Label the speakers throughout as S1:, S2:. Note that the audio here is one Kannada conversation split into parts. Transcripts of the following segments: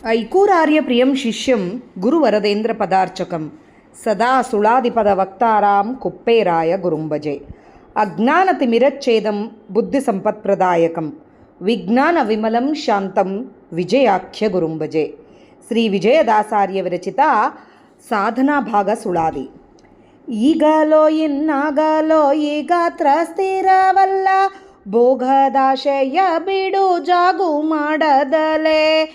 S1: ಐಕೂರಾರ್ಯಪ್ರಿಯಂ ಶಿಷ್ಯಂ ಗುರುವರದೇಂದ್ರಪದಾರ್ಚಕಂ ಸದಾ ಸುಳಾದಿಪದವಕ್ತಾರಾಂ ಕುಪ್ಪೇರಾಯ ಗುರುಂಭಜೆ. ಅಜ್ಞಾನತಿಮಿರಚ್ಛೇದಂ ಬುದ್ಧಿಸಂಪತ್ಪ್ರದಾಯಕಂ ವಿಜ್ಞಾನ ವಿಮಲಂ ಶಾಂತಂ ವಿಜಯಾಖ್ಯ ಗುರುಂಭಜೆ. ಶ್ರೀ ವಿಜಯದಾಸಾರ್ಯ ವಿರಚಿತ ಸಾಧನಾ ಭಾಗ ಸುಳಾದಿ. ಈಗಲೋ ಇನ್ನಾಗಲೋ ಈ ಗಾತ್ರ ಸ್ಥಿರವಲ್ಲ, ಭೋಗದಾಶಯ ಬಿಡು ಜಾಗು ಮಾಡದಲೆ,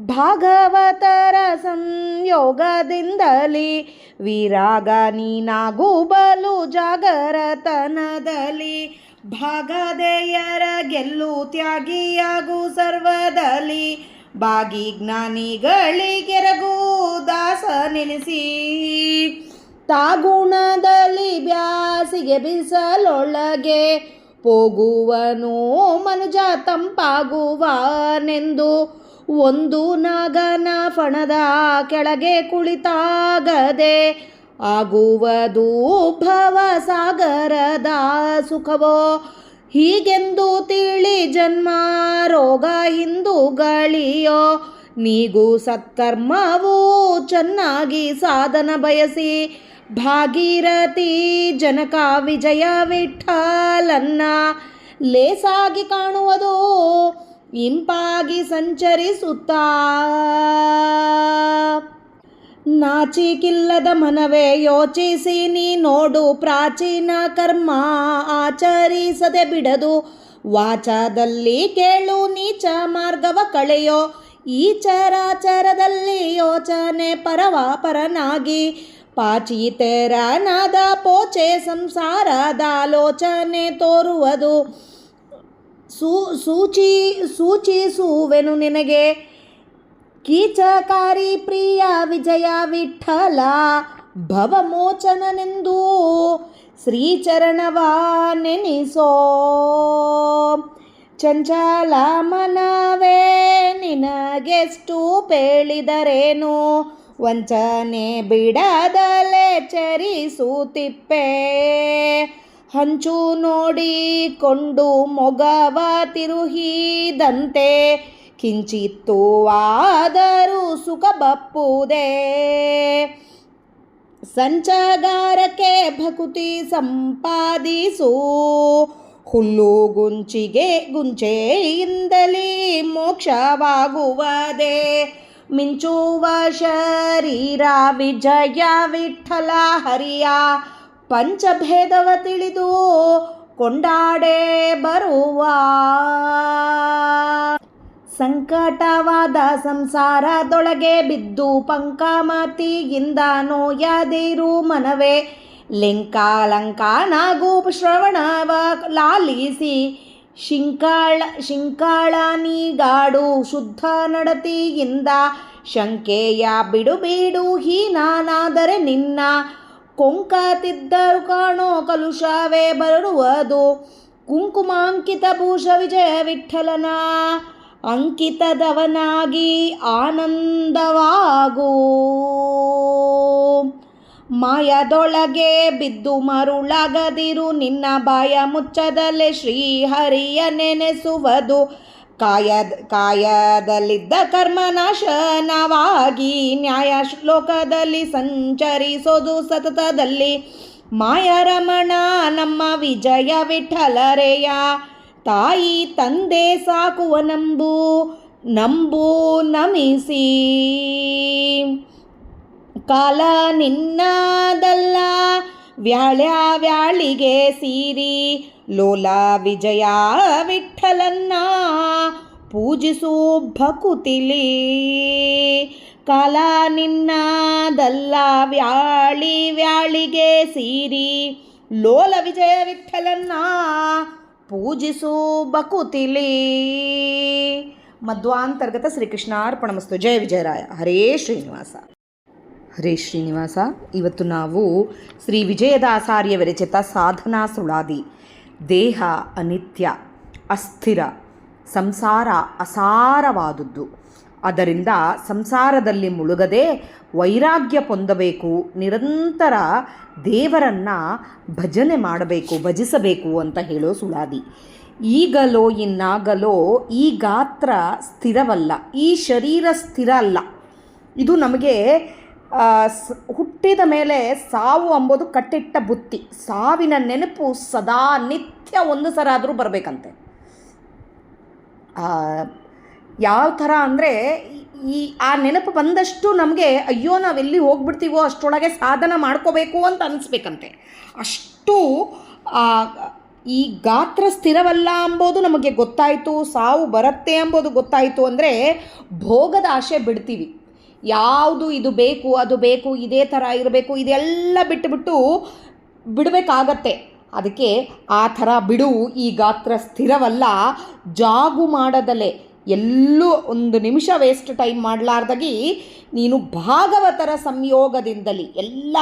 S1: ಭಾಗವತರ ಸಂಯೋಗದಿಂದಲಿ ವಿರಾಗ ನೀನಾಗು ಬಲು ಜಾಗರತನದಲ್ಲಿ, ಭಾಗದೆಯರ ಗೆಲ್ಲು ತ್ಯಾಗಿಯಾಗು ಸರ್ವದಲ್ಲಿ, ಬಾಗಿ ಜ್ಞಾನಿಗಳಿಗೆರಗು ದಾಸ ನೆನೆಸಿ, ತಾಗುಣದಲ್ಲಿ ಬ್ಯಾಸಿಗೆ ಬಿಸಲೊಳಗೆ ಹೋಗುವನು ಮನುಜ ತಂಪಾಗುವನೆಂದು, ಒಂದು ನಾಗನ ಫಣದ ಕೆಳಗೆ ಕುಳಿತಾಗದೆ ಆಗುವುದು ಭವಸಾಗರದ ಸುಖವೋ, ಹೀಗೆಂದು ತಿಳಿ ಜನ್ಮ ರೋಗ ಹಿಂದೂಗಳಿಯೋ, ನೀಗೂ ಸತ್ಕರ್ಮವು ಚೆನ್ನಾಗಿ ಸಾಧನ ಬಯಸಿ, ಭಾಗೀರಥಿ ಜನಕ ವಿಜಯ ವಿಠಲನ್ನ ಲೇಸಾಗಿ ಕಾಣುವುದು ಇಂಪಾಗಿ ಸಂಚರಿಸುತ್ತಾ, ನಾಚಿಕಿಲ್ಲದ ಮನವೇ ಯೋಚಿಸಿ ನೀ ನೋಡು, ಪ್ರಾಚೀನ ಕರ್ಮ ಆಚರಿಸದೆ ಬಿಡದು, ವಾಚದಲ್ಲಿ ಕೇಳು ನೀಚ ಮಾರ್ಗವ ಕಳೆಯೋ, ಈ ಚರಾಚರದಲ್ಲಿ ಯೋಚನೆ ಪರನಾಗಿ, ಪಾಚಿತೆರನಾದ ಪೋಚೆ ಸಂಸಾರದ ಆಲೋಚನೆ ತೋರುವುದು, ಸೂಚಿಸುವೆನು ನಿನಗೆ ಕೀಚಕಾರಿ ಪ್ರಿಯ ವಿಜಯ ವಿಠಲ, ಭವಮೋಚನನೆಂದು ಶ್ರೀಚರಣವ ನೆನೆಸೋ, ಚಂಚಲ ಮನವೇ ನಿನಗೆಷ್ಟು ಪೇಳಿದರೇನು, ವಂಚನೆ ಬಿಡದಲೆ ಚರಿಸುತ್ತಿಪ್ಪೆ, ಹಂಚು ನೋಡಿಕೊಂಡು ಮೊಗವ ತಿರುಹಿದಂತೆ, ಕಿಂಚಿತ್ತು ಆದರೂ ಸುಖ ಬಪ್ಪುದೇ, ಸಂಚಗಾರಕ್ಕೆ ಭಕುತಿ ಸಂಪಾದಿಸು, ಹುಲ್ಲು ಗುಂಚೆಯಿಂದಲೇ ಮೋಕ್ಷವಾಗುವುದೇ, ಮಿಂಚುವ ಶರೀರ ವಿಜಯ ವಿಠಲ ಹರಿಯ, ಪಂಚಭೇದವ ತಿಳಿದು ಕೊಂಡಾಡೆ ಬರುವ, ಸಂಕಟವಾದ ಸಂಸಾರದೊಳಗೆ ಬಿದ್ದು ಪಂಕಮತಿಯಿಂದ ನೋಯದಿರು ಮನವೇ, ಲಿಂಕಾಲಂಕಾನಾಗು ಶ್ರವಣವ ಲಾಲಿಸಿ, ಶಿಂಕಾಳನಿಗಾಡು ಶುದ್ಧ ನಡತೆಯಿಂದ, ಶಂಕೆಯ ಬಿಡು ಹೀನಾನಾದರೆ ನಿನ್ನ, ಕೊಂಕತಿದ್ದರು ಕಾಣೋ ಕಲುಷವೇ ಬರುವುದು, ಕುಂಕುಮಾಂಕಿತ ಭೂಷ ವಿಜಯ ವಿಠಲನ ಅಂಕಿತದವನಾಗಿ ಆನಂದವಾಗು, ಮಾಯದೊಳಗೆ ಬಿದ್ದು ಮರುಳಾಗದಿರು, ನಿನ್ನ ಬಾಯ ಮುಚ್ಚದಲ್ಲೇ ಶ್ರೀಹರಿಯ ನೆನೆಸುವುದು, ಕಾಯದಲ್ಲಿದ್ದ ಕರ್ಮನಾಶನವಾಗಿ ನ್ಯಾಯ ಶ್ಲೋಕದಲ್ಲಿ ಸಂಚರಿಸೋದು ಸತತದಲ್ಲಿ, ಮಾಯರಮಣ ನಮ್ಮ ವಿಜಯ ವಿಠಲರೆಯ, ತಾಯಿ ತಂದೆ ಸಾಕುವ ನಂಬು ನಮಿಸಿ, ಕಾಲ ನಿನ್ನದಲ್ಲ ವ್ಯಾಳಿಗೆ ಸೀರಿ, ಲೋಲ ವಿಜಯ ವಿಠಲನ್ನ ಪೂಜಿಸು ಭಕುತಿಲಿ, ಕಾಲ ನಿನ್ನದಲ್ಲ ವ್ಯಾಳಿಗೆ ಸೀರಿ, ಲೋಲ ವಿಜಯ ವಿಠಲನ್ನ ಪೂಜಿಸು ಬಕುತಿಲಿ. ಮಧ್ವಾಂತರ್ಗತ ಶ್ರೀಕೃಷ್ಣಾರ್ಪಣಮಸ್ತು. ಜಯ ವಿಜಯರಾಯ. ಹರೇ ಶ್ರೀನಿವಾಸ. ಹರೇ ಶ್ರೀನಿವಾಸ. ಇವತ್ತು ನಾವು ಶ್ರೀ ವಿಜಯದಾಸಾರ್ಯ ವಿರಚಿತ ಸಾಧನಾ ಸುಳಾದಿ. ದೇಹ ಅನಿತ್ಯ, ಅಸ್ಥಿರ, ಸಂಸಾರ ಅಸಾರವಾದುದು. ಅದರಿಂದ ಸಂಸಾರದಲ್ಲಿ ಮುಳುಗದೆ ವೈರಾಗ್ಯ ಹೊಂದಬೇಕು, ನಿರಂತರ ದೇವರನ್ನು ಭಜನೆ ಮಾಡಬೇಕು, ಭಜಿಸಬೇಕು ಅಂತ ಹೇಳೋ ಸುಳಾದಿ. ಈಗಲೋ ಇನ್ನಾಗಲೋ ಈ ಗಾತ್ರ ಸ್ಥಿರವಲ್ಲ, ಈ ಶರೀರ ಸ್ಥಿರ ಅಲ್ಲ. ಇದು ನಮಗೆ ಹುಟ್ಟಿದ ಮೇಲೆ ಸಾವು ಅಂಬೋದು ಕಟ್ಟಿಟ್ಟ ಬುತ್ತಿ. ಸಾವಿನ ನೆನಪು ಸದಾ ನಿತ್ಯ ಒಂದು ಸಲ ಆದರೂ ಬರಬೇಕಂತೆ. ಯಾವ ಥರ ಅಂದರೆ ಆ ನೆನಪು ಬಂದಷ್ಟು ನಮಗೆ ಅಯ್ಯೋ ನಾವೆಲ್ಲಿ ಹೋಗ್ಬಿಡ್ತೀವೋ ಅಷ್ಟರೊಳಗೆ ಸಾಧನ ಮಾಡ್ಕೋಬೇಕು ಅಂತ ಅನಿಸ್ಬೇಕಂತೆ. ಅಷ್ಟು ಈ ಗಾತ್ರ ಸ್ಥಿರವಲ್ಲ ಅಂಬೋದು ನಮಗೆ ಗೊತ್ತಾಯಿತು, ಸಾವು ಬರುತ್ತೆ ಅಂಬೋದು ಗೊತ್ತಾಯಿತು ಅಂದರೆ ಭೋಗದ ಆಸೆ ಬಿಡ್ತೀವಿ. ಯಾವುದು ಇದು ಬೇಕು ಅದು ಬೇಕು ಇದೇ ಥರ ಇರಬೇಕು ಇದೆಲ್ಲ ಬಿಟ್ಟುಬಿಟ್ಟು ಬಿಡಬೇಕಾಗತ್ತೆ. ಅದಕ್ಕೆ ಆ ಥರ ಬಿಡು, ಈ ಗಾತ್ರ ಸ್ಥಿರವಲ್ಲ, ಜಾಗು ಮಾಡದಲೆ ಎಲ್ಲೂ ಒಂದು ನಿಮಿಷ ವೇಸ್ಟ್ ಟೈಮ್ ಮಾಡಲಾರ್ದಾಗಿ ನೀನು ಭಾಗವತರ ಸಂಯೋಗದಿಂದಲೇ ಎಲ್ಲ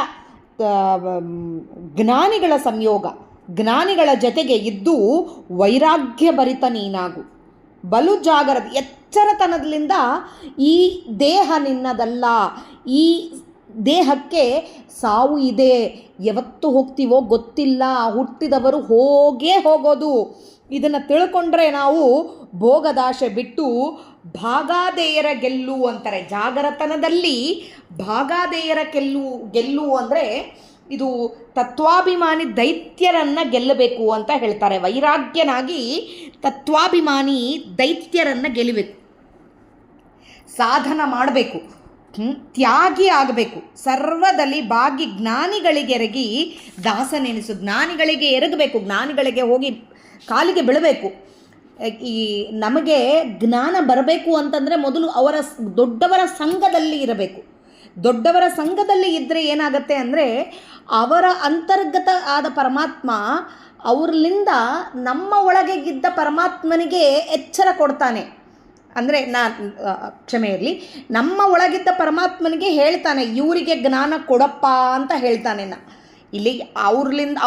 S1: ಜ್ಞಾನಿಗಳ ಸಂಯೋಗ, ಜ್ಞಾನಿಗಳ ಜೊತೆಗೆ ಇದ್ದು ವೈರಾಗ್ಯ ಭರಿತ ನೀನಾಗು. ಬಲು ಜಾಗರದ ಎಚ್ಚರತನದಿಂದ ಈ ದೇಹ ನಿನ್ನದಲ್ಲ, ಈ ದೇಹಕ್ಕೆ ಸಾವು ಇದೆ, ಯಾವತ್ತು ಹೋಗ್ತೀವೋ ಗೊತ್ತಿಲ್ಲ, ಹುಟ್ಟಿದವರು ಹೋಗೇ ಹೋಗೋದು. ಇದನ್ನು ತಿಳ್ಕೊಂಡ್ರೆ ನಾವು ಭೋಗದಾಶೆ ಬಿಟ್ಟು ಭಾಗಾದೇಯರ ಗೆಲ್ಲು ಅಂತಾರೆ. ಜಾಗರತನದಲ್ಲಿ ಭಾಗಾದೇಯರ ಗೆಲ್ಲು ಅಂದರೆ ಇದು ತತ್ವಾಭಿಮಾನಿ ದೈತ್ಯರನ್ನು ಗೆಲ್ಲಬೇಕು ಅಂತ ಹೇಳ್ತಾರೆ. ವೈರಾಗ್ಯನಾಗಿ ತತ್ವಾಭಿಮಾನಿ ದೈತ್ಯರನ್ನು ಗೆಲ್ಲಬೇಕು, ಸಾಧನ ಮಾಡಬೇಕು, ತ್ಯಾಗಿ ಆಗಬೇಕು. ಸರ್ವದಲ್ಲಿ ಬಾಗಿ ಜ್ಞಾನಿಗಳಿಗೆರಗಿ ದಾಸನೆನಿಸು. ಜ್ಞಾನಿಗಳಿಗೆ ಎರಗಬೇಕು, ಜ್ಞಾನಿಗಳಿಗೆ ಹೋಗಿ ಕಾಲಿಗೆ ಬೀಳಬೇಕು. ಈ ನಮಗೆ ಜ್ಞಾನ ಬರಬೇಕು ಅಂತಂದರೆ ಮೊದಲು ಅವರ ದೊಡ್ಡವರ ಸಂಘದಲ್ಲಿ ಇರಬೇಕು. ದೊಡ್ಡವರ ಸಂಘದಲ್ಲಿ ಇದ್ದರೆ ಏನಾಗುತ್ತೆ ಅಂದರೆ ಅವರ ಅಂತರ್ಗತ ಆದ ಪರಮಾತ್ಮ ಅವ್ರಲಿಂದ ನಮ್ಮ ಒಳಗೆ ಇದ್ದ ಪರಮಾತ್ಮನಿಗೆ ಎಚ್ಚರ ಕೊಡ್ತಾನೆ. ಅಂದರೆ ಕ್ಷಮೆ ಇರಲಿ, ನಮ್ಮ ಒಳಗಿದ್ದ ಪರಮಾತ್ಮನಿಗೆ ಹೇಳ್ತಾನೆ, ಇವರಿಗೆ ಜ್ಞಾನ ಕೊಡಪ್ಪ ಅಂತ ಹೇಳ್ತಾನೆ. ಇಲ್ಲಿ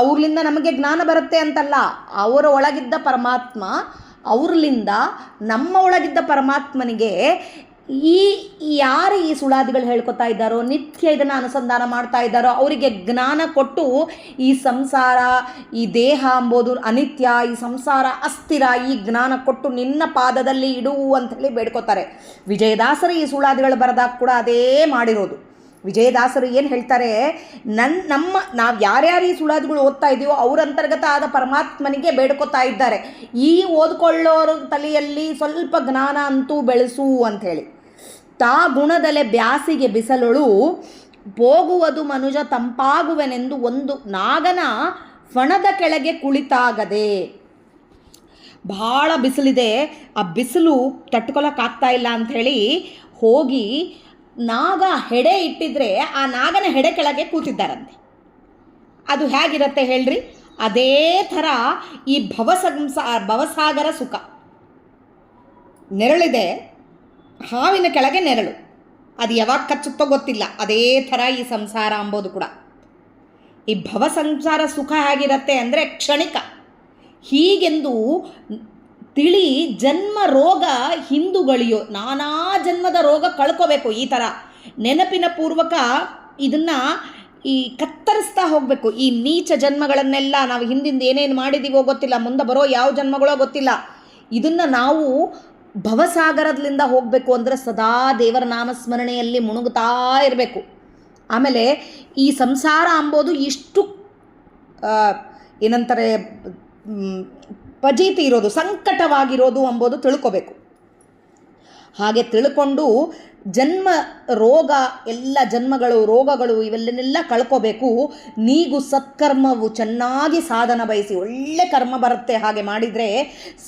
S1: ಅವ್ರಲಿಂದ ನಮಗೆ ಜ್ಞಾನ ಬರುತ್ತೆ ಅಂತಲ್ಲ, ಅವರ ಒಳಗಿದ್ದ ಪರಮಾತ್ಮ ಅವ್ರಲಿಂದ ನಮ್ಮ ಒಳಗಿದ್ದ ಪರಮಾತ್ಮನಿಗೆ ಯಾರು ಈ ಸುಳಾದಿಗಳು ಹೇಳ್ಕೊತಾ ಇದ್ದಾರೋ, ನಿತ್ಯ ಇದನ್ನು ಅನುಸಂಧಾನ ಮಾಡ್ತಾ ಇದ್ದಾರೋ ಅವರಿಗೆ ಜ್ಞಾನ ಕೊಟ್ಟು ಈ ಸಂಸಾರ, ಈ ದೇಹ ಅಂಬೋದು ಅನಿತ್ಯ, ಈ ಸಂಸಾರ ಅಸ್ಥಿರ, ಈ ಜ್ಞಾನ ಕೊಟ್ಟು ನಿನ್ನ ಪಾದದಲ್ಲಿ ಇಡು ಅಂಥೇಳಿ ಬೇಡ್ಕೋತಾರೆ. ವಿಜಯದಾಸರು ಈ ಸುಳಾದಿಗಳು ಬರೆದಾಗ ಕೂಡ ಅದೇ ಮಾಡಿರೋದು. ವಿಜಯದಾಸರು ಏನು ಹೇಳ್ತಾರೆ, ನಾವು ಯಾರ್ಯಾರು ಈ ಸುಳಾದಿಗಳು ಓದ್ತಾ ಇದ್ದೀವೋ ಅವ್ರ ಅಂತರ್ಗತ ಆದ ಪರಮಾತ್ಮನಿಗೆ ಬೇಡ್ಕೋತಾ ಇದ್ದಾರೆ, ಈ ಓದ್ಕೊಳ್ಳೋರ ತಲೆಯಲ್ಲಿ ಸ್ವಲ್ಪ ಜ್ಞಾನ ಅಂತೂ ಬೆಳೆಸು ಅಂಥೇಳಿ. ತಾ ಗುಣದಲೆ ಬ್ಯಾಸಿಗೆ ಬಿಸಲೊಳು ಹೋಗುವುದು ಮನುಜ ತಂಪಾಗುವೆನೆಂದು ಒಂದು ನಾಗನ ಫಣದ ಕೆಳಗೆ ಕುಳಿತಾಗದೆ. ಭಾಳ ಬಿಸಿಲಿದೆ, ಆ ಬಿಸಿಲು ತಟ್ಕೊಳಕ್ಕಾಗ್ತಾ ಇಲ್ಲ ಅಂಥೇಳಿ ಹೋಗಿ ನಾಗ ಹೆಡೆ ಇಟ್ಟಿದ್ರೆ ಆ ನಾಗನ ಹೆಡೆ ಕೆಳಗೆ ಕೂತಿದ್ದಾರಂತೆ. ಅದು ಹೇಗಿರುತ್ತೆ ಹೇಳ್ರಿ? ಅದೇ ಥರ ಈ ಭವಸಾಗರ ಸುಖ. ನೆರಳಿದೆ, ಹಾವಿನ ಕೆಳಗೆ ನೆರಳು, ಅದು ಯಾವಾಗ ಕಚ್ಚುತ್ತೋ ಗೊತ್ತಿಲ್ಲ. ಅದೇ ಥರ ಈ ಸಂಸಾರ ಅಂಬೋದು ಕೂಡ. ಈ ಭವಸಂಸಾರ ಸುಖ ಹೇಗಿರುತ್ತೆ ಅಂದರೆ ಕ್ಷಣಿಕ. ಹೀಗೆಂದು ತಿಳಿ ಜನ್ಮ ರೋಗ ಹಿಂದುಗಳಿಯೋ, ನಾನಾ ಜನ್ಮದ ರೋಗ ಕಳ್ಕೋಬೇಕು. ಈ ಥರ ನೆನಪಿನ ಪೂರ್ವಕ ಇದನ್ನು ಕತ್ತರಿಸ್ತಾ ಹೋಗಬೇಕು. ಈ ನೀಚ ಜನ್ಮಗಳನ್ನೆಲ್ಲ ನಾವು ಹಿಂದಿಂದ ಏನೇನು ಮಾಡಿದ್ದೀವೋ ಗೊತ್ತಿಲ್ಲ, ಮುಂದೆ ಬರೋ ಯಾವ ಜನ್ಮಗಳೋ ಗೊತ್ತಿಲ್ಲ. ಇದನ್ನು ನಾವು ಭವಸಾಗರದಿಂದ ಹೋಗಬೇಕು ಅಂದರೆ ಸದಾ ದೇವರ ನಾಮಸ್ಮರಣೆಯಲ್ಲಿ ಮುಣುಗುತ್ತಾ ಇರಬೇಕು. ಆಮೇಲೆ ಈ ಸಂಸಾರ ಅಂಬೋದು ಇಷ್ಟು ಏನಂತಾರೆ ಫಜೀತಿ ಇರೋದು, ಸಂಕಟವಾಗಿರೋದು ಅಂಬೋದು ತಿಳ್ಕೋಬೇಕು. ಹಾಗೆ ತಿಳ್ಕೊಂಡು ಜನ್ಮ ರೋಗ, ಎಲ್ಲ ಜನ್ಮಗಳು ರೋಗಗಳು ಇವೆಲ್ಲನೆಲ್ಲ ಕಳ್ಕೋಬೇಕು. ನೀಗು ಸತ್ಕರ್ಮವು ಚೆನ್ನಾಗಿ ಸಾಧನ ಬಯಸಿ, ಒಳ್ಳೆ ಕರ್ಮ ಬರುತ್ತೆ. ಹಾಗೆ ಮಾಡಿದರೆ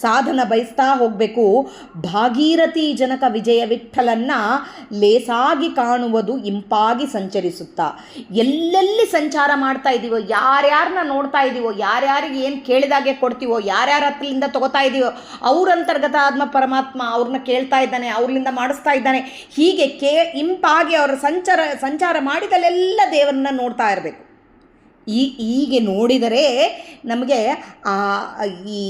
S1: ಸಾಧನ ಬಯಸ್ತಾ ಹೋಗಬೇಕು. ಭಾಗೀರಥಿ ಜನಕ ವಿಜಯ ವಿಠಲನ್ನ ಲೇಸಾಗಿ ಕಾಣುವುದು ಇಂಪಾಗಿ ಸಂಚರಿಸುತ್ತಾ. ಎಲ್ಲೆಲ್ಲಿ ಸಂಚಾರ ಮಾಡ್ತಾ ಇದ್ದೀವೋ, ಯಾರ್ಯಾರನ್ನ ನೋಡ್ತಾ ಇದ್ದೀವೋ, ಯಾರ್ಯಾರಿಗೆ ಏನು ಕೇಳಿದಾಗೆ ಕೊಡ್ತೀವೋ, ಯಾರ್ಯಾರ ಹತ್ರಲಿಂದ ತೊಗೋತಾ ಇದ್ದೀವೋ ಅವ್ರ ಅಂತರ್ಗತ ಆತ್ಮ ಪರಮಾತ್ಮ ಅವ್ರನ್ನ ಕೇಳ್ತಾ ಇದ್ದಾನೆ, ಅವ್ರಲಿಂದ ಮಾಡಿಸ್ತಾ ಇದ್ದಾನೆ. ಹೀಗೆ ಇಂಪಾಗಿ ಅವರ ಸಂಚಾರ ಮಾಡಿದಲ್ಲೆಲ್ಲ ದೇವರನ್ನ ನೋಡ್ತಾ ಇರಬೇಕು. ಹೀಗೆ ನೋಡಿದರೆ ನಮಗೆ ಈ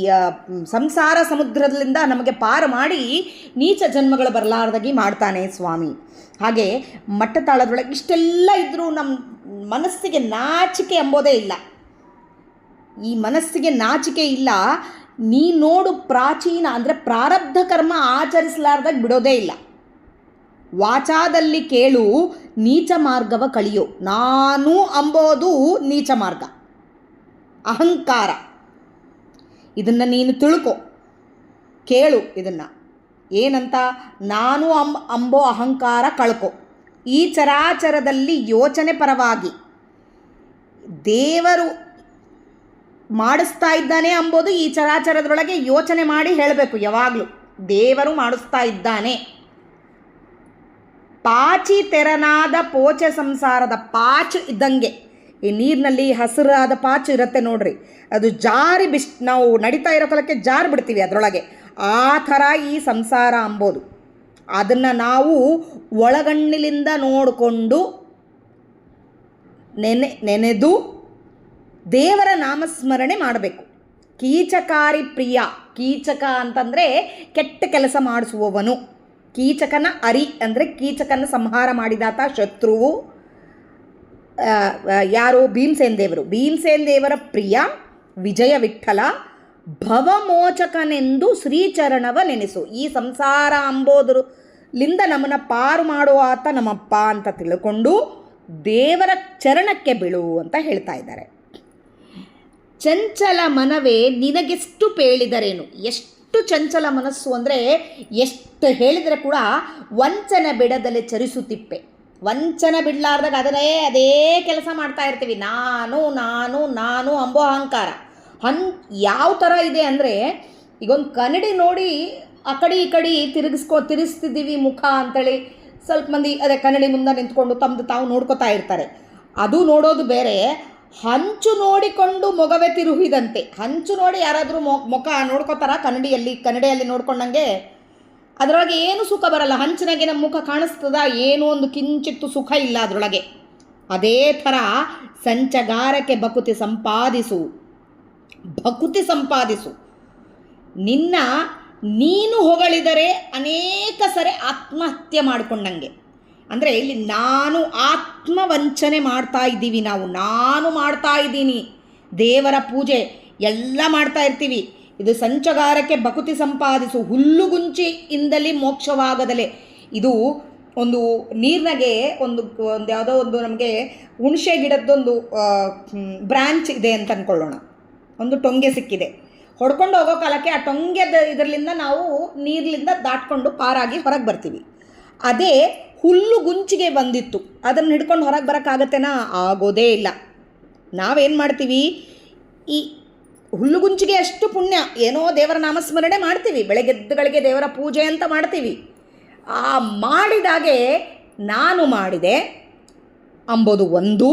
S1: ಸಂಸಾರ ಸಮುದ್ರದಿಂದ ನಮಗೆ ಪಾರು ಮಾಡಿ ನೀಚ ಜನ್ಮಗಳು ಬರಲಾರ್ದಾಗಿ ಮಾಡ್ತಾನೆ ಸ್ವಾಮಿ. ಹಾಗೆ ಮಟ್ಟತಾಳದೊಳಗೆ ಇಷ್ಟೆಲ್ಲ ಇದ್ದರೂ ನಮ್ಮ ಮನಸ್ಸಿಗೆ ನಾಚಿಕೆ ಎಂಬುದೇ ಇಲ್ಲ. ಈ ಮನಸ್ಸಿಗೆ ನಾಚಿಕೆ ಇಲ್ಲ. ನೀ ನೋಡು ಪ್ರಾಚೀನ ಅಂದರೆ ಪ್ರಾರಬ್ಧ ಕರ್ಮ ಆಚರಿಸಲಾರ್ದಾಗ ಬಿಡೋದೇ ಇಲ್ಲ. ವಾಚಾದಲ್ಲಿ ಕೇಳು ನೀಚ ಮಾರ್ಗವ ಕಳಿಯೋ. ನಾನು ಅಂಬೋದು ನೀಚ ಮಾರ್ಗ, ಅಹಂಕಾರ. ಇದನ್ನು ನೀನು ತಿಳ್ಕೊ, ಕೇಳು. ಇದನ್ನು ಏನಂತ? ನಾನು ಅಂಬೋ ಅಹಂಕಾರ ಕಳ್ಕೊ. ಈ ಚರಾಚರದಲ್ಲಿ ಯೋಚನೆ ಪರವಾಗಿ ದೇವರು ಮಾಡಿಸ್ತಾ ಇದ್ದಾನೆ ಅಂಬೋದು ಈ ಚರಾಚರದೊಳಗೆ ಯೋಚನೆ ಮಾಡಿ ಹೇಳಬೇಕು. ಯಾವಾಗಲೂ ದೇವರು ಮಾಡಿಸ್ತಾ ಇದ್ದಾನೆ. ಪಾಚಿ ತೆರನಾದ ಪೋಚೆ ಸಂಸಾರದ ಪಾಚು ಇದ್ದಂಗೆ. ಈ ನೀರಿನಲ್ಲಿ ಹಸಿರಾದ ಪಾಚು ಇರುತ್ತೆ ನೋಡ್ರಿ, ಅದು ಜಾರಿ ನಾವು ನಡೀತಾ ಇರೋ ಕಾಲಕ್ಕೆ ಜಾರಿ ಬಿಡ್ತೀವಿ ಅದರೊಳಗೆ. ಆ ಥರ ಈ ಸಂಸಾರ ಅಂಬೋದು. ಅದನ್ನು ನಾವು ಒಳಗಣ್ಣಿಲಿಂದ ನೋಡಿಕೊಂಡು ನೆನೆದು ದೇವರ ನಾಮಸ್ಮರಣೆ ಮಾಡಬೇಕು. ಕೀಚಕಾರಿ ಪ್ರಿಯ. ಕೀಚಕ ಅಂತಂದರೆ ಕೆಟ್ಟ ಕೆಲಸ ಮಾಡಿಸುವವನು. ಕೀಚಕನ ಅರಿ ಅಂದರೆ ಕೀಚಕನ ಸಂಹಾರ ಮಾಡಿದಾತ ಶತ್ರುವು ಯಾರು? ಭೀಮಸೇನ ದೇವರು. ಭೀಮಸೇನ ದೇವರ ಪ್ರಿಯ ವಿಜಯ ವಿಠಲ ಭವಮೋಚಕನೆಂದು ಶ್ರೀಚರಣವ ನೆನೆಸು. ಈ ಸಂಸಾರ ಅಂಬೋದ್ರಲಿಂದ ನಮ್ಮನ್ನು ಪಾರು ಮಾಡುವ ಆತ ನಮ್ಮಪ್ಪ ಅಂತ ತಿಳ್ಕೊಂಡು ದೇವರ ಚರಣಕ್ಕೆ ಬೀಳು ಅಂತ ಹೇಳ್ತಾ ಇದ್ದಾರೆ. ಚಂಚಲ ಮನವೇ ನಿನಗೆಷ್ಟು ಪೇಳಿದರೇನು. ಎಷ್ಟು ಚಂಚಲ ಮನಸ್ಸು ಅಂದರೆ ಎಷ್ಟು ಹೇಳಿದರೆ ಕೂಡ ವಂಚನೆ ಬಿಡದಲೆ ಚರಿಸುತ್ತಿಪ್ಪೆ. ವಂಚನೆ ಬಿಡಲಾರ್ದಾಗ ಅದೇ ಕೆಲಸ ಮಾಡ್ತಾ ಇರ್ತೀವಿ. ನಾನು ನಾನು ನಾನು ಅಂಬೋ ಅಹಂಕಾರ ಯಾವ ಥರ ಇದೆ ಅಂದರೆ, ಈಗೊಂದು ಕನ್ನಡಿ ನೋಡಿ ಆ ಕಡೆ ಈ ಕಡೆ ತಿರುಗಿಸ್ತಿದ್ದೀವಿ ಮುಖ ಅಂತೇಳಿ ಸ್ವಲ್ಪ ಮಂದಿ ಅದೇ ಕನ್ನಡಿ ಮುಂದೆ ನಿಂತ್ಕೊಂಡು ತಮ್ಮದು ತಾವು ನೋಡ್ಕೋತಾ ಇರ್ತಾರೆ. ಅದು ನೋಡೋದು ಬೇರೆ. ಹಂಚು ನೋಡಿಕೊಂಡು ಮೊಗವೇ ತಿರುಹಿದಂತೆ. ಹಂಚು ನೋಡಿ ಯಾರಾದರೂ ಮುಖ ನೋಡ್ಕೋತಾರ ಕನ್ನಡಿಯಲ್ಲಿ ನೋಡ್ಕೊಂಡಂಗೆ? ಅದರೊಳಗೆ ಏನು ಸುಖ ಬರಲ್ಲ. ಹಂಚಿನಾಗೆ ನಮ್ಮ ಮುಖ ಕಾಣಿಸ್ತದ? ಏನೋ ಒಂದು ಕಿಂಚಿತ್ತು ಸುಖ ಇಲ್ಲ ಅದರೊಳಗೆ. ಅದೇ ಥರ ಸಂಚಗಾರಕ್ಕೆ ಭಕುತಿ ಸಂಪಾದಿಸು. ನೀನು ಹೊಗಳಿದರೆ ಅನೇಕ ಸರಿ ಆತ್ಮಹತ್ಯೆ ಮಾಡಿಕೊಂಡಂಗೆ. ಅಂದರೆ ಇಲ್ಲಿ ನಾನು ಆತ್ಮವಂಚನೆ ಮಾಡ್ತಾ ಇದ್ದೀವಿ. ನಾನು ಮಾಡ್ತಾ ಇದ್ದೀನಿ, ದೇವರ ಪೂಜೆ ಎಲ್ಲ ಮಾಡ್ತಾ ಇರ್ತೀವಿ. ಇದು ಸಂಚಗಾರಕ್ಕೆ ಭಕುತಿ ಸಂಪಾದಿಸು. ಹುಲ್ಲುಗುಂಚಿಯಿಂದಲೇ ಮೋಕ್ಷವಾಗದಲೇ. ಇದು ಒಂದು ನೀರಿನಾಗೆ ಒಂದು ಯಾವುದೋ ಒಂದು ನಮಗೆ ಹುಣಸೆ ಗಿಡದ್ದೊಂದು ಬ್ರ್ಯಾಂಚ್ ಇದೆ ಅಂತ ಅಂದ್ಕೊಳ್ಳೋಣ. ಒಂದು ಟೊಂಗೆ ಸಿಕ್ಕಿದೆ. ಹೊಡ್ಕೊಂಡು ಹೋಗೋ ಕಾಲಕ್ಕೆ ಆ ಟೊಂಗೆದ ಇದರಲ್ಲಿಂದ ನಾವು ನೀರಿನಿಂದ ದಾಟ್ಕೊಂಡು ಪಾರಾಗಿ ಹೊರಗೆ ಬರ್ತೀವಿ. ಅದೇ ಹುಲ್ಲು ಗುಂಚಿಗೆ ಬಂದಿತ್ತು, ಅದನ್ನು ಹಿಡ್ಕೊಂಡು ಹೊರಗೆ ಬರೋಕ್ಕಾಗತ್ತೇನಾ? ಆಗೋದೇ ಇಲ್ಲ. ನಾವೇನು ಮಾಡ್ತೀವಿ? ಈ ಹುಲ್ಲುಗುಂಚಿಗೆ ಅಷ್ಟು ಪುಣ್ಯ. ಏನೋ ದೇವರ ನಾಮಸ್ಮರಣೆ ಮಾಡ್ತೀವಿ, ಬೆಳಗ್ಗೆದ್ದುಗಳಿಗೆ ದೇವರ ಪೂಜೆ ಅಂತ ಮಾಡ್ತೀವಿ. ಆ ಮಾಡಿದಾಗೆ ನಾನು ಮಾಡಿದೆ ಅಂಬೋದು ಒಂದು.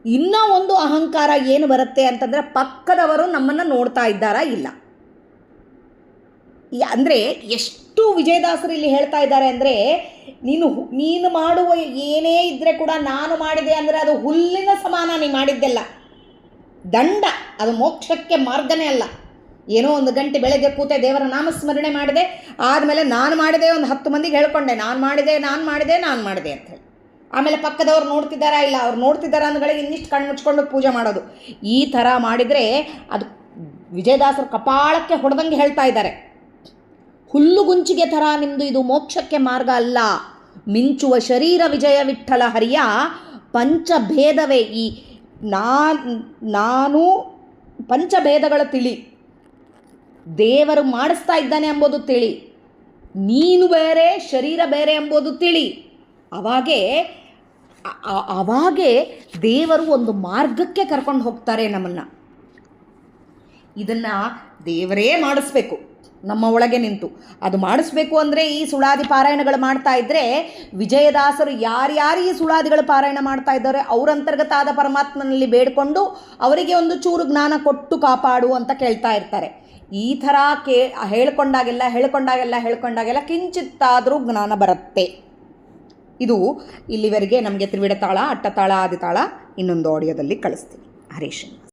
S1: ಇನ್ನೂ ಒಂದು ಅಹಂಕಾರ ಏನು ಬರುತ್ತೆ ಅಂತಂದರೆ, ಪಕ್ಕದವರು ನಮ್ಮನ್ನು ನೋಡ್ತಾ ಇದ್ದಾರಾ ಇಲ್ಲ. ಅಂದರೆ ಎಷ್ಟು ವಿಜಯದಾಸರು ಇಲ್ಲಿ ಹೇಳ್ತಾ ಇದ್ದಾರೆ ಅಂದರೆ, ನೀನು ಮಾಡುವ ಏನೇ ಇದ್ದರೆ ಕೂಡ ನಾನು ಮಾಡಿದೆ ಅಂದರೆ ಅದು ಹುಲ್ಲಿನ ಸಮಾನ. ನೀ ಮಾಡಿದ್ದೆಲ್ಲ ದಂಡ, ಅದು ಮೋಕ್ಷಕ್ಕೆ ಮಾರ್ಗನೇ ಅಲ್ಲ. ಏನೋ ಒಂದು ಗಂಟೆ ಬೆಳಗ್ಗೆ ಕೂತೆ ದೇವರ ನಾಮಸ್ಮರಣೆ ಮಾಡಿದೆ, ಆದಮೇಲೆ ನಾನು ಮಾಡಿದೆ ಒಂದು 10 ಮಂದಿಗೆ ಹೇಳ್ಕೊಂಡೆ ನಾನು ಮಾಡಿದೆ ಅಂತ ಹೇಳಿ. ಆಮೇಲೆ ಪಕ್ಕದವ್ರು ನೋಡ್ತಿದ್ದಾರಾ ಇಲ್ಲ, ಅವ್ರು ನೋಡ್ತಿದ್ದಾರಾ ಅಂದ್ಗಳಿಗೆ ಇನ್ನಿಷ್ಟು ಕಣ್ಣು ಮುಚ್ಕೊಂಡು ಪೂಜೆ ಮಾಡೋದು. ಈ ಥರ ಮಾಡಿದರೆ ಅದು ವಿಜಯದಾಸರು ಕಪಾಳಕ್ಕೆ ಹೊಡೆದಂಗೆ ಹೇಳ್ತಾ ಇದ್ದಾರೆ. ಹುಲ್ಲುಗುಂಚಿಗೆ ಥರ ನಿಮ್ಮದು ಇದು ಮೋಕ್ಷಕ್ಕೆ ಮಾರ್ಗ ಅಲ್ಲ. ಮಿಂಚುವ ಶರೀರ ವಿಜಯ ವಿಠಲ ಹರಿಯ ಪಂಚಭೇದವೇ. ಈ ನಾನು ಪಂಚಭೇದಗಳ ತಿಳಿ, ದೇವರು ಮಾಡಿಸ್ತಾ ಇದ್ದಾನೆ ಎಂಬುದು ತಿಳಿ, ನೀನು ಬೇರೆ ಶರೀರ ಬೇರೆ ಎಂಬುದು ತಿಳಿ. ಅವಾಗೇ ದೇವರು ಒಂದು ಮಾರ್ಗಕ್ಕೆ ಕರ್ಕೊಂಡು ಹೋಗ್ತಾರೆ ನಮ್ಮನ್ನು. ಇದನ್ನು ದೇವರೇ ಮಾಡಿಸ್ಬೇಕು ನಮ್ಮ ಒಳಗೆ ನಿಂತು. ಅದು ಮಾಡಿಸ್ಬೇಕು ಅಂದರೆ ಈ ಸುಳಾದಿ ಪಾರಾಯಣಗಳು ಮಾಡ್ತಾ ಇದ್ದರೆ, ವಿಜಯದಾಸರು ಯಾರ್ಯಾರು ಈ ಸುಳಾದಿಗಳು ಪಾರಾಯಣ ಮಾಡ್ತಾ ಇದ್ದಾರೆ ಅವರ ಅಂತರ್ಗತ ಆದ ಪರಮಾತ್ಮನಲ್ಲಿ ಬೇಡಿಕೊಂಡು ಅವರಿಗೆ ಒಂದು ಚೂರು ಜ್ಞಾನ ಕೊಟ್ಟು ಕಾಪಾಡು ಅಂತ ಕೇಳ್ತಾ ಇರ್ತಾರೆ. ಈ ಥರ ಹೇಳ್ಕೊಂಡಾಗೆಲ್ಲ ಕಿಂಚಿತ್ತಾದರೂ ಜ್ಞಾನ ಬರುತ್ತೆ. ಇದು ಇಲ್ಲಿವರೆಗೆ ನಮಗೆ ತ್ರಿವಿಡ ತಾಳ, ಅಟ್ಟತಾಳ, ಆದಿತಾಳ ಇನ್ನೊಂದು ಆಡಿಯೋದಲ್ಲಿ ಕಳಿಸ್ತೀನಿ. ಹರೀಶ್.